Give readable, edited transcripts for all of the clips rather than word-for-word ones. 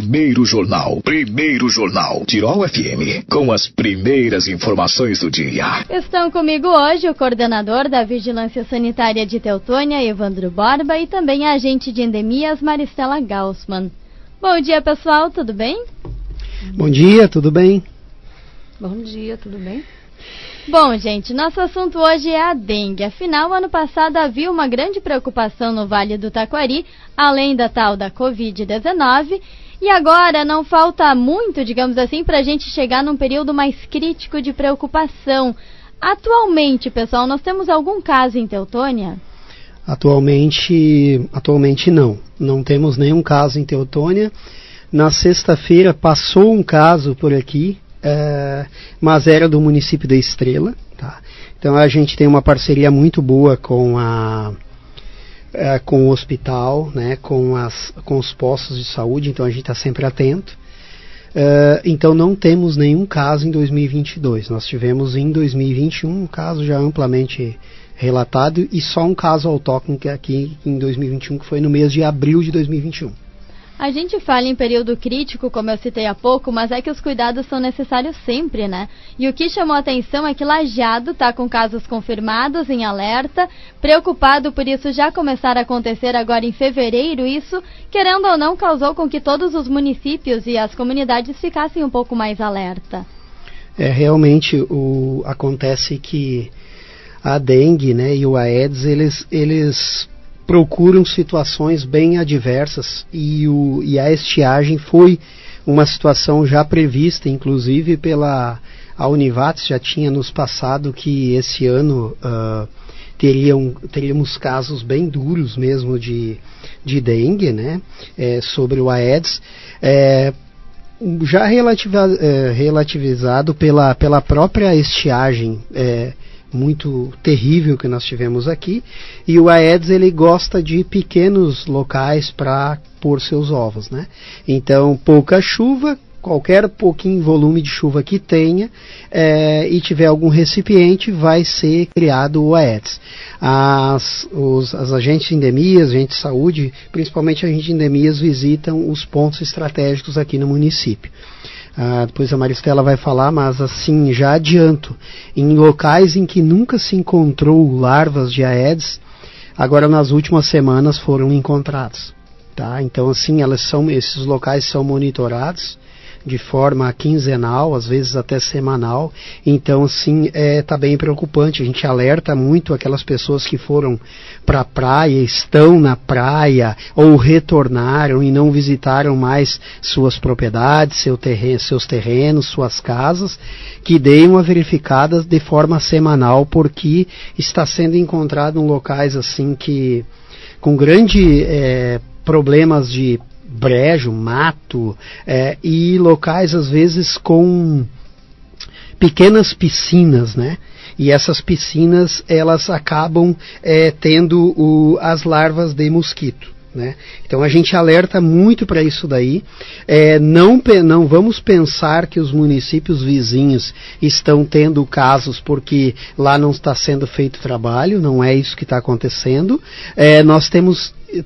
Primeiro Jornal. Tirol FM, com as primeiras informações do dia. Estão comigo hoje o coordenador da Vigilância Sanitária de Teutônia, Evandro Borba, e também a agente de endemias, Maristela Gaussmann. Bom dia, pessoal, tudo bem? Bom dia, tudo bem? Bom dia, tudo bem? Bom, gente, nosso assunto hoje é a dengue. Afinal, ano passado havia uma grande preocupação no Vale do Taquari, além da tal da Covid-19, e agora não falta muito, digamos assim, para a gente chegar num período mais crítico de preocupação. Atualmente, pessoal, nós temos algum caso em Teutônia? Atualmente não temos nenhum caso em Teutônia. Na sexta-feira passou um caso por aqui, mas era do município da Estrela, tá? Então a gente tem uma parceria muito boa com o hospital, né, com os postos de saúde, então a gente está sempre atento. Então não temos nenhum caso em 2022. Nós tivemos em 2021 um caso já amplamente relatado e só um caso autóctone aqui em 2021, que foi no mês de abril de 2021. A gente fala em período crítico, como eu citei há pouco, mas é que os cuidados são necessários sempre, né? E o que chamou a atenção é que Lajeado está com casos confirmados em alerta, preocupado por isso já começar a acontecer agora em fevereiro. Isso, querendo ou não, causou com que todos os municípios e as comunidades ficassem um pouco mais alerta. Realmente acontece que a dengue, né, e o Aedes, eles procuram situações bem adversas e a estiagem foi uma situação já prevista, inclusive a Univates já tinha nos passado que esse ano teríamos casos bem duros mesmo de dengue, né, sobre o Aedes, já relativizado pela própria estiagem muito terrível que nós tivemos aqui, e o Aedes ele gosta de pequenos locais para pôr seus ovos, né? Então pouca chuva, qualquer pouquinho volume de chuva que tenha e tiver algum recipiente, vai ser criado o Aedes. As agentes de endemias, agentes de saúde, principalmente agentes de endemias, visitam os pontos estratégicos aqui no município. Depois a Maristela vai falar, mas assim, já adianto, em locais em que nunca se encontrou larvas de Aedes, agora nas últimas semanas foram encontrados, tá? Então assim, esses locais são monitorados de forma quinzenal, às vezes até semanal. Então assim, tá bem preocupante. A gente alerta muito aquelas pessoas que foram para a praia, estão na praia ou retornaram e não visitaram mais suas propriedades, seus terrenos, suas casas, que deem uma verificada de forma semanal, porque está sendo encontrado em locais assim que com grande problemas de brejo, mato, e locais às vezes com pequenas piscinas, né? E essas piscinas elas acabam tendo as larvas de mosquito, né? Então a gente alerta muito para isso daí. Não vamos pensar que os municípios vizinhos estão tendo casos porque lá não está sendo feito trabalho, não é isso que está acontecendo. Nós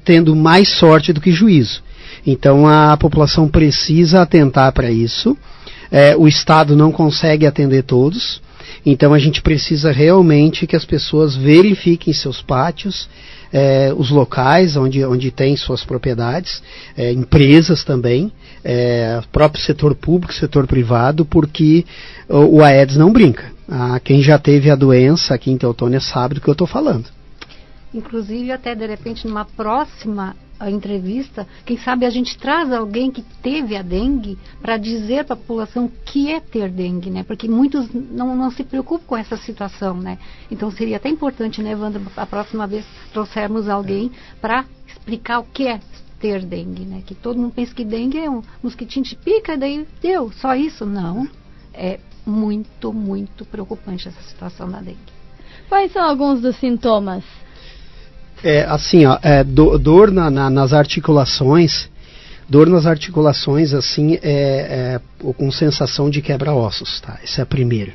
tendo mais sorte do que juízo. Então a população precisa atentar para isso. O Estado não consegue atender todos, então a gente precisa realmente que as pessoas verifiquem seus pátios, os locais onde tem suas propriedades, empresas também, próprio setor público, setor privado, porque o Aedes não brinca. Quem já teve a doença aqui em Teutônia sabe do que eu estou falando. Inclusive, até de repente, numa próxima entrevista, quem sabe a gente traz alguém que teve a dengue para dizer para a população o que é ter dengue, né? Porque muitos não se preocupam com essa situação, né? Então seria até importante, né, Wanda, a próxima vez trouxermos alguém para explicar o que é ter dengue, né? Que todo mundo pensa que dengue é um mosquitinho te pica e daí deu, só isso? Não. É muito, muito preocupante essa situação da dengue. Quais são alguns dos sintomas? Dor nas articulações, assim, com sensação de quebra-ossos, tá? Essa é a primeira.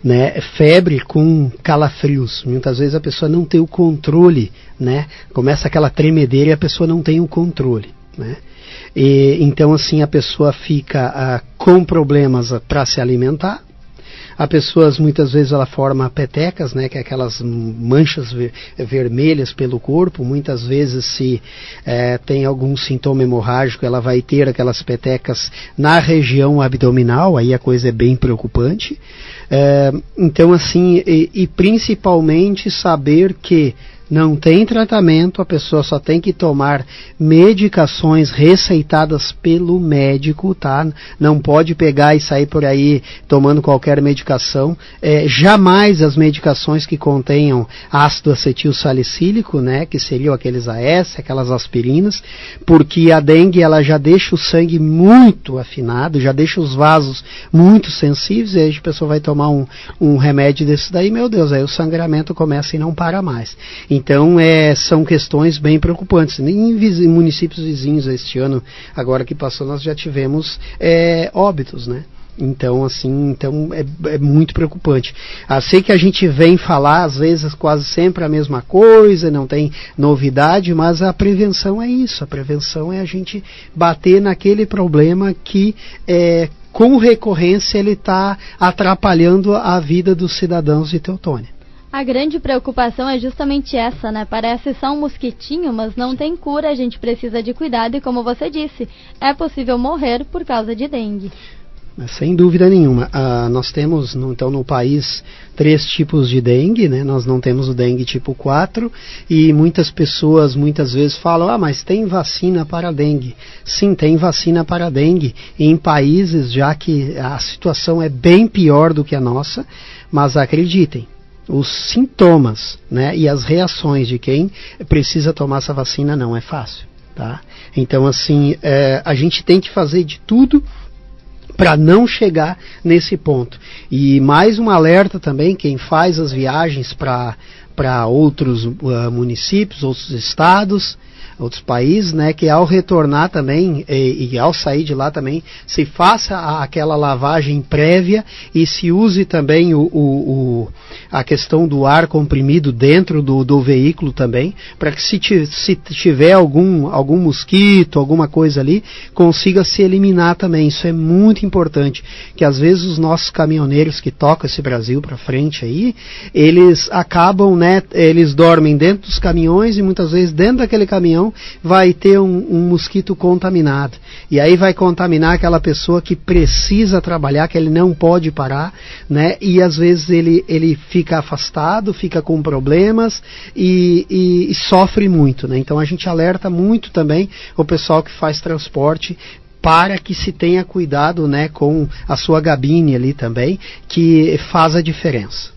Né? Febre com calafrios, muitas vezes a pessoa não tem o controle, né? Começa aquela tremedeira e a pessoa não tem o controle, né? Então, assim, a pessoa fica com problemas para se alimentar. A pessoa, muitas vezes, ela forma petecas, né, que é aquelas manchas vermelhas pelo corpo. Muitas vezes, se tem algum sintoma hemorrágico, ela vai ter aquelas petecas na região abdominal, aí a coisa é bem preocupante. Então, assim, e principalmente saber que não tem tratamento, a pessoa só tem que tomar medicações receitadas pelo médico, tá? Não pode pegar e sair por aí tomando qualquer medicação. Jamais as medicações que contenham ácido acetil salicílico, né? Que seriam aqueles AS, aquelas aspirinas, porque a dengue, ela já deixa o sangue muito afinado, já deixa os vasos muito sensíveis, e aí a pessoa vai tomar um remédio desse daí, meu Deus, aí o sangramento começa e não para mais. Então, são questões bem preocupantes. Em municípios vizinhos, este ano, agora que passou, nós já tivemos óbitos, né? Então, assim, é muito preocupante. Sei que a gente vem falar, às vezes, quase sempre a mesma coisa, não tem novidade, mas a prevenção é isso. A prevenção é a gente bater naquele problema que com recorrência ele está atrapalhando a vida dos cidadãos de Teutônia. A grande preocupação é justamente essa, né? Parece só um mosquitinho, mas não tem cura, a gente precisa de cuidado e, como você disse, é possível morrer por causa de dengue. Sem dúvida nenhuma. Nós temos, então, no país 3 tipos de dengue, né? Nós não temos o dengue tipo 4, e muitas pessoas muitas vezes falam, mas tem vacina para a dengue. Sim, tem vacina para a dengue em países já que a situação é bem pior do que a nossa, mas acreditem, os sintomas, né, e as reações de quem precisa tomar essa vacina não é fácil, tá? Então, assim, a gente tem que fazer de tudo para não chegar nesse ponto. E mais um alerta também, quem faz as viagens para outros municípios, outros estados, outros países, né, que ao retornar também e ao sair de lá também se faça aquela lavagem prévia e se use também a questão do ar comprimido dentro do veículo também, para que se tiver algum mosquito, alguma coisa ali, consiga se eliminar também. Isso é muito importante, que às vezes os nossos caminhoneiros que tocam esse Brasil para frente aí, eles acabam, né, eles dormem dentro dos caminhões e muitas vezes dentro daquele caminhão vai ter um mosquito contaminado. E aí vai contaminar aquela pessoa que precisa trabalhar, que ele não pode parar, né? E às vezes ele fica afastado, fica com problemas e sofre muito, né? Então a gente alerta muito também o pessoal que faz transporte para que se tenha cuidado, né, com a sua gabine ali também, que faz a diferença.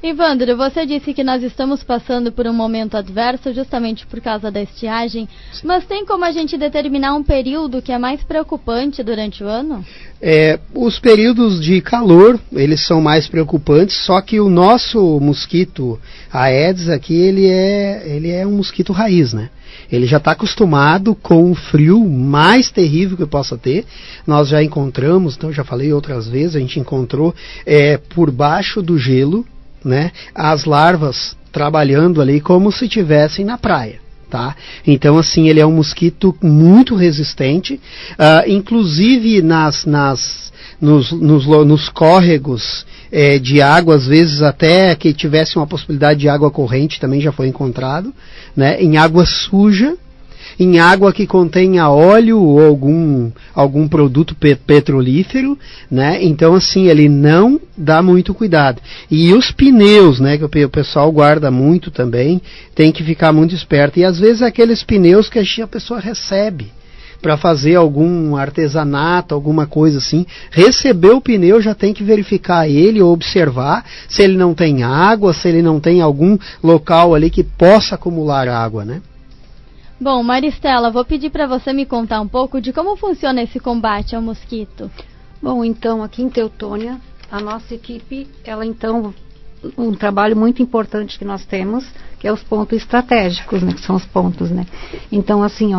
Ivandro, você disse que nós estamos passando por um momento adverso justamente por causa da estiagem, mas tem como a gente determinar um período que é mais preocupante durante o ano? Os períodos de calor, eles são mais preocupantes, só que o nosso mosquito Aedes aqui, ele é um mosquito raiz, né? Ele já está acostumado com o frio mais terrível que possa ter. Nós já encontramos, então já falei outras vezes, a gente encontrou por baixo do gelo, né, as larvas trabalhando ali como se estivessem na praia, tá? Então, assim, ele é um mosquito muito resistente, inclusive nos córregos de água, às vezes até que tivesse uma possibilidade de água corrente também já foi encontrado, né, em água suja, em água que contenha óleo ou algum produto petrolífero, né? Então, assim, ele não dá muito cuidado. E os pneus, né, que o pessoal guarda muito também, tem que ficar muito esperto. E às vezes aqueles pneus que a pessoa recebe para fazer algum artesanato, alguma coisa assim, recebeu o pneu, já tem que verificar ele ou observar se ele não tem água, se ele não tem algum local ali que possa acumular água, né? Bom, Maristela, vou pedir para você me contar um pouco de como funciona esse combate ao mosquito. Bom, então, aqui em Teutônia, a nossa equipe, ela então, um trabalho muito importante que nós temos, que é os pontos estratégicos, né, que são os pontos, né. Então, assim,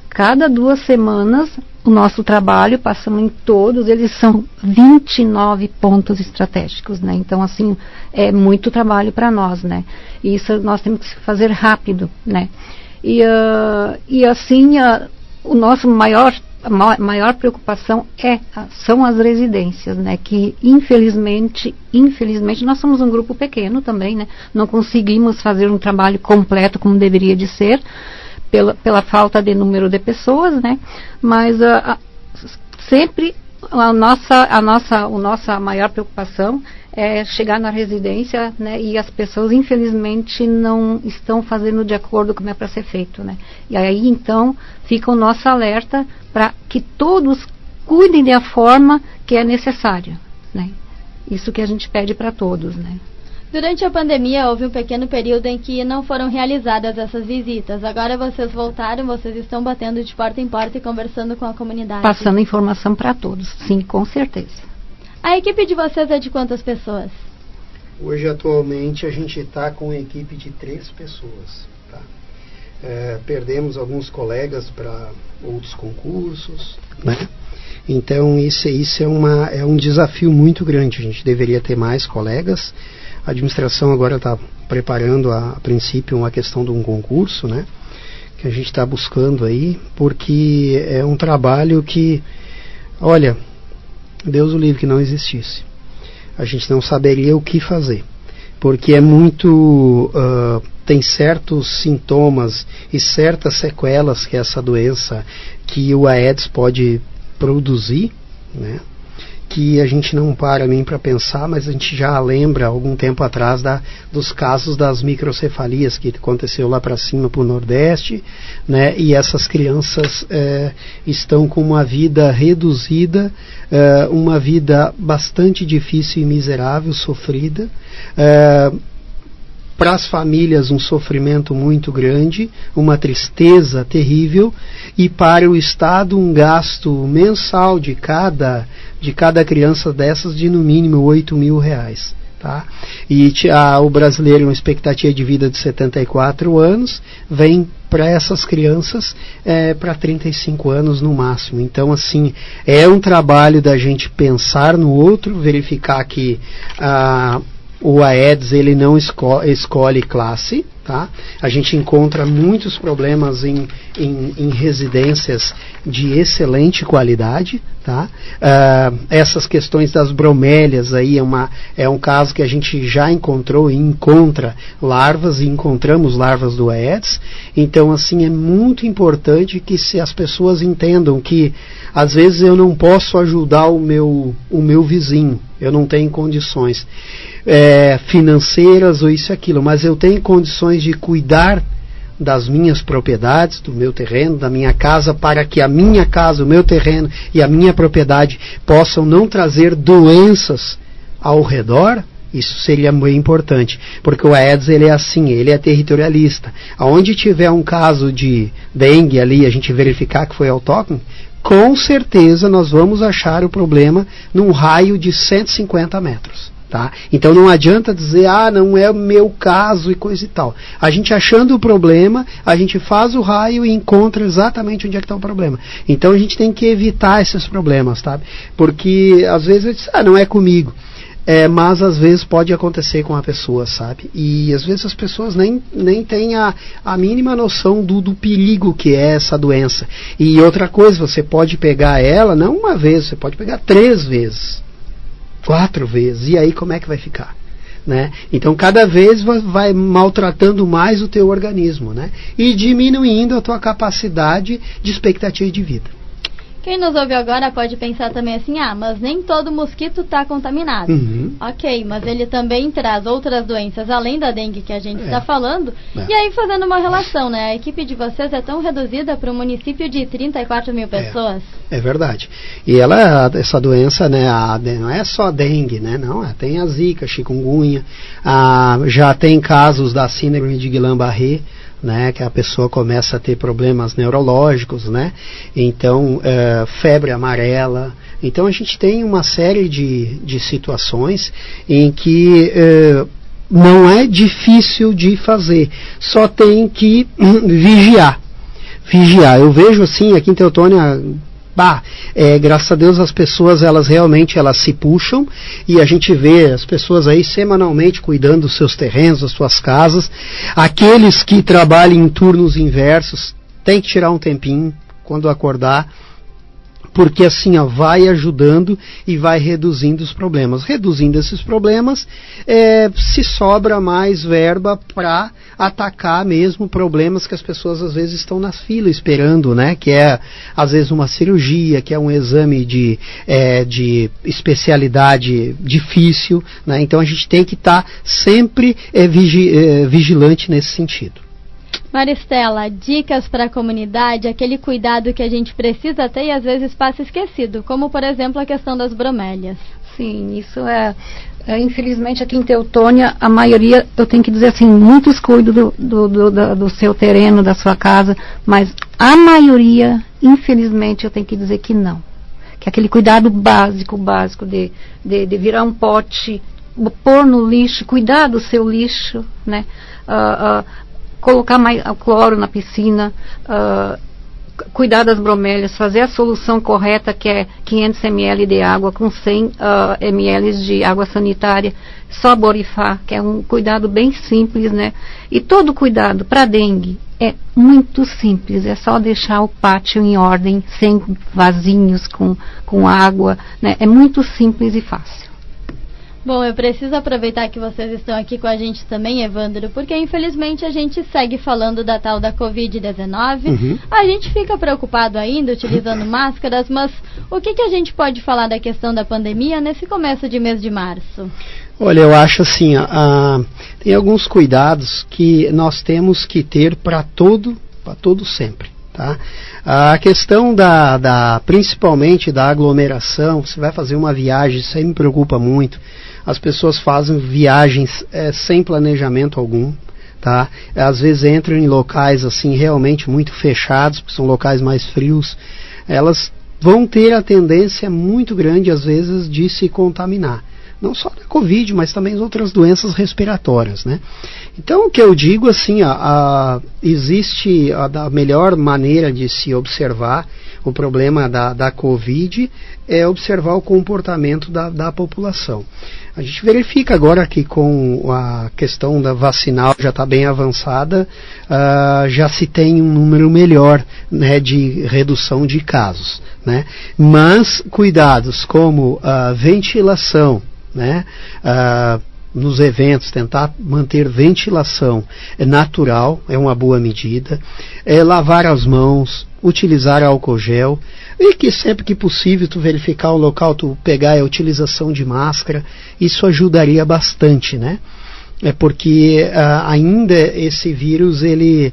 cada 2 semanas, o nosso trabalho, passamos em todos, eles são 29 pontos estratégicos, né. Então, assim, é muito trabalho para nós, né. E isso nós temos que fazer rápido, né. E assim, o nosso maior maior preocupação são as residências, né? Que infelizmente nós somos um grupo pequeno também, né? Não conseguimos fazer um trabalho completo como deveria de ser pela falta de número de pessoas, né? Mas sempre a nossa maior preocupação é chegar na residência, né, e as pessoas infelizmente não estão fazendo de acordo com o que é para ser feito, né? E aí então fica o nosso alerta para que todos cuidem da forma que é necessária, né? Isso que a gente pede para todos, né? Durante a pandemia houve um pequeno período em que não foram realizadas essas visitas. Agora vocês voltaram, vocês estão batendo de porta em porta e conversando com a comunidade. Passando informação para todos, sim, com certeza. A equipe de vocês é de quantas pessoas? Hoje, atualmente, a gente está com uma equipe de 3 pessoas. Tá? Perdemos alguns colegas para outros concursos, né? Então, isso é um desafio muito grande. A gente deveria ter mais colegas. A administração agora está preparando, a princípio, uma questão de um concurso, né? Que a gente está buscando aí, porque é um trabalho que, olha, Deus o livre que não existisse. A gente não saberia o que fazer, porque é muito, tem certos sintomas e certas sequelas que essa doença, que o Aedes pode produzir, né? Que a gente não para nem para pensar, mas a gente já lembra algum tempo atrás dos casos das microcefalias que aconteceu lá para cima, para o Nordeste, né? E essas crianças estão com uma vida reduzida, uma vida bastante difícil e miserável, sofrida, para as famílias um sofrimento muito grande, uma tristeza terrível, e para o Estado um gasto mensal de cada criança dessas de no mínimo R$8.000. Tá? E o brasileiro, uma expectativa de vida de 74 anos, vem para essas crianças para 35 anos no máximo. Então, assim, é um trabalho da gente pensar no outro, verificar que o Aedes ele não escolhe classe, tá? A gente encontra muitos problemas em residências de excelente qualidade, tá? Essas questões das bromélias aí é um caso que a gente já encontrou e encontra larvas, e encontramos larvas do Aedes. Então, assim, é muito importante que se as pessoas entendam que às vezes eu não posso ajudar o meu vizinho, eu não tenho condições financeiras ou isso e aquilo, mas eu tenho condições de cuidar das minhas propriedades, do meu terreno, da minha casa, para que a minha casa, o meu terreno e a minha propriedade possam não trazer doenças ao redor. Isso seria muito importante, porque o Aedes ele é assim, ele é territorialista. Aonde tiver um caso de dengue ali, a gente verificar que foi autóctone, com certeza nós vamos achar o problema num raio de 150 metros. Tá? Então não adianta dizer, não é o meu caso e coisa e tal. A gente achando o problema, a gente faz o raio e encontra exatamente onde é que está o problema. Então a gente tem que evitar esses problemas, sabe? Porque às vezes eu disse, não é comigo. Mas às vezes pode acontecer com a pessoa, sabe? E às vezes as pessoas nem têm a mínima noção do perigo que é essa doença. E outra coisa, você pode pegar ela, não uma vez, você pode pegar 3 vezes. 4 vezes, e aí como é que vai ficar? Né? Então cada vez vai maltratando mais o teu organismo, né? E diminuindo a tua capacidade de expectativa de vida. Quem nos ouve agora pode pensar também assim, mas nem todo mosquito está contaminado. Uhum. Ok, mas ele também traz outras doenças, além da dengue que a gente está falando. E aí fazendo uma relação, né? A equipe de vocês é tão reduzida para um município de 34 mil pessoas. É verdade. E essa doença, né, não é só dengue, né? Não, tem a zika, chikungunya, já tem casos da síndrome de Guillain-Barré, né, que a pessoa começa a ter problemas neurológicos, né? Então, febre amarela. Então a gente tem uma série de situações em que não é difícil de fazer, só tem que vigiar. Eu vejo assim, aqui em Teutônia, graças a Deus as pessoas realmente se puxam, e a gente vê as pessoas aí semanalmente cuidando dos seus terrenos, das suas casas. Aqueles que trabalham em turnos inversos tem que tirar um tempinho quando acordar, porque assim vai ajudando e vai reduzindo os problemas. Reduzindo esses problemas, se sobra mais verba para atacar mesmo problemas que as pessoas às vezes estão nas filas esperando, né? Que é às vezes uma cirurgia, que é um exame de especialidade difícil, né? Então a gente tem que estar sempre vigilante nesse sentido. Maristela, dicas para a comunidade, aquele cuidado que a gente precisa ter e às vezes passa esquecido, como por exemplo a questão das bromélias. Sim, isso infelizmente aqui em Teutônia, a maioria, eu tenho que dizer assim, muitos cuidam do seu terreno, da sua casa, mas a maioria, infelizmente, eu tenho que dizer que não. Que aquele cuidado básico de virar um pote, pôr no lixo, cuidar do seu lixo, né? Colocar mais cloro na piscina, cuidar das bromélias, fazer a solução correta, que é 500 ml de água com 100 ml de água sanitária, só borrifar, que é um cuidado bem simples, né? E todo cuidado para dengue é muito simples, é só deixar o pátio em ordem, sem vasinhos com água, né? É muito simples e fácil. Bom, eu preciso aproveitar que vocês estão aqui com a gente também, Evandro, porque infelizmente a gente segue falando da tal da Covid-19. Uhum. A gente fica preocupado ainda utilizando máscaras, mas o que a gente pode falar da questão da pandemia nesse começo de mês de março? Olha, eu acho assim, tem alguns cuidados que nós temos que ter para todo sempre. Tá? A questão principalmente da aglomeração, você vai fazer uma viagem, isso aí me preocupa muito. As pessoas fazem viagens sem planejamento algum, tá? Às vezes entram em locais assim realmente muito fechados, porque são locais mais frios. Elas vão ter a tendência muito grande às vezes de se contaminar. Não só da Covid, mas também outras doenças respiratórias, né? Então, o que eu digo, assim, existe a melhor maneira de se observar o problema da Covid é observar o comportamento da população. A gente verifica agora que com a questão da vacinal já está bem avançada, já se tem um número melhor, né, de redução de casos, né? Mas cuidados como ventilação, né? Nos eventos, tentar manter ventilação natural é uma boa medida, lavar as mãos, utilizar álcool gel, e que sempre que possível tu verificar o local, tu pegar a utilização de máscara, isso ajudaria bastante, né? Porque ainda esse vírus ele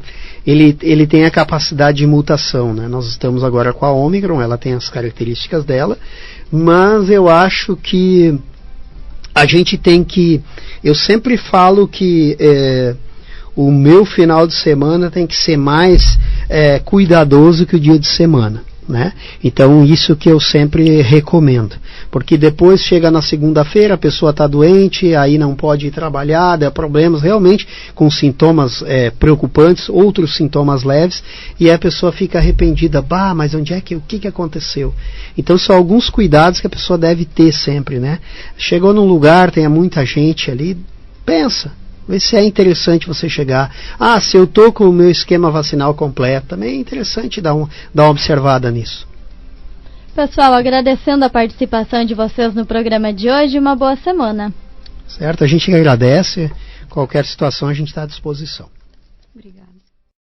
tem a capacidade de mutação, né? Nós estamos agora com a Ômicron, ela tem as características dela, mas eu acho que a gente tem que, eu sempre falo que o meu final de semana tem que ser mais cuidadoso que o dia de semana, né? Então isso que eu sempre recomendo, porque depois chega na segunda-feira, a pessoa está doente, aí não pode ir trabalhar, dá problemas realmente com sintomas preocupantes, outros sintomas leves, e a pessoa fica arrependida, mas o que aconteceu? Então são alguns cuidados que a pessoa deve ter sempre, né? Chegou num lugar, tem muita gente ali, pensa, vê se é interessante você chegar. Se eu estou com o meu esquema vacinal completo, também é interessante dar uma observada nisso. Pessoal, agradecendo a participação de vocês no programa de hoje, uma boa semana. Certo, a gente agradece. Qualquer situação a gente está à disposição. Obrigada.